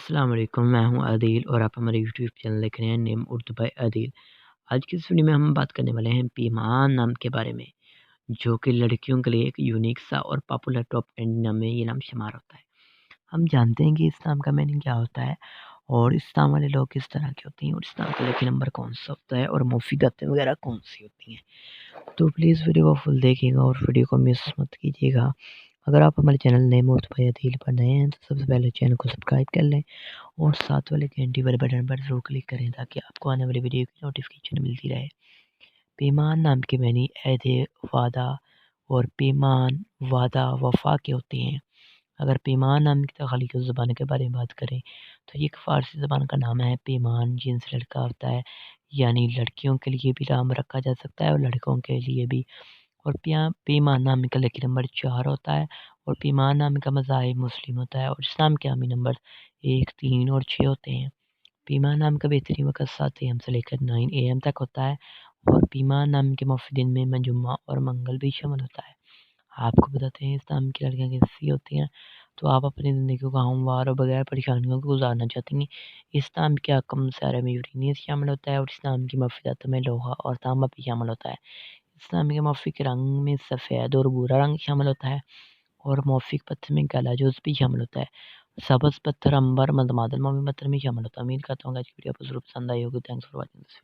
السلام علیکم، میں ہوں عادل اور آپ ہمارے یوٹیوب چینل دیکھ رہے ہیں نیم اردو بائی عادل۔ آج کی اس ویڈیو میں ہم بات کرنے والے ہیں پیمان نام کے بارے میں، جو کہ لڑکیوں کے لیے ایک یونیک سا اور پاپولر ٹاپ 10 نام میں یہ نام شمار ہوتا ہے۔ ہم جانتے ہیں کہ اس نام کا میننگ کیا ہوتا ہے اور اس نام والے لوگ کس طرح کے ہوتے ہیں اور اس نام کا لکی نمبر کون سا ہوتا ہے اور مفیداتیں وغیرہ کون سی ہوتی ہیں۔ تو پلیز ویڈیو کو فل دیکھیے گا اور ویڈیو کو مس مت کیجیے گا۔ اگر آپ ہمارے چینل نیم اردو بائی عادل پر نئے ہیں تو سب سے پہلے چینل کو سبسکرائب کر لیں اور ساتھ والے گھنٹی والے بٹن پر ضرور کلک کریں تاکہ آپ کو آنے والی ویڈیو کی نوٹیفیکیشن ملتی رہے۔ پیمان نام کے معنی عہد، وعدہ اور پیمان وعدہ وفا کے ہوتے ہیں۔ اگر پیمان نام کی تخلیقی زبان کے بارے میں بات کریں تو یہ ایک فارسی زبان کا نام ہے۔ پیمان جن سے لڑکا ہوتا ہے، یعنی لڑکیوں کے لیے بھی نام رکھا جا سکتا ہے اور لڑکوں کے لیے بھی۔ اور پیمان نام کا لکی نمبر 4 ہوتا ہے اور پیمان نام کا مذاہب مسلم ہوتا ہے اور اسلام کے حامی نمبر 1، 3 اور 6 ہوتے ہیں۔ پیمان نام کا بہترین وقت 7 AM سے لے کر 9 AM تک ہوتا ہے اور پیمان نام کے مفیدین میں جمعہ اور منگل بھی شامل ہوتا ہے۔ آپ کو بتاتے ہیں اس نام کی لڑکیاں کیسی ہوتی ہیں۔ تو آپ اپنی زندگی کو ہموار اور بغیر پریشانیوں کو گزارنا چاہتی ہیں، اس نام کے حکم سارے میں یورینیس شامل ہوتا ہے اور اس نام کی مفیدات میں لوہا اور تانبا بھی شامل ہوتا ہے۔ اس نام کے موافق رنگ میں سفید اور بھورا رنگ شامل ہوتا ہے اور موافق پتھر میں کالا جوز بھی شامل ہوتا ہے۔ سبز پتھر، امبر، مدمادل مومی پتھر میں شامل ہوتا ہے۔ امید کرتا ہوں کہ آج کی ویڈیو آپ کو ضرور پسند آئی ہوگی۔ Thanks for watching.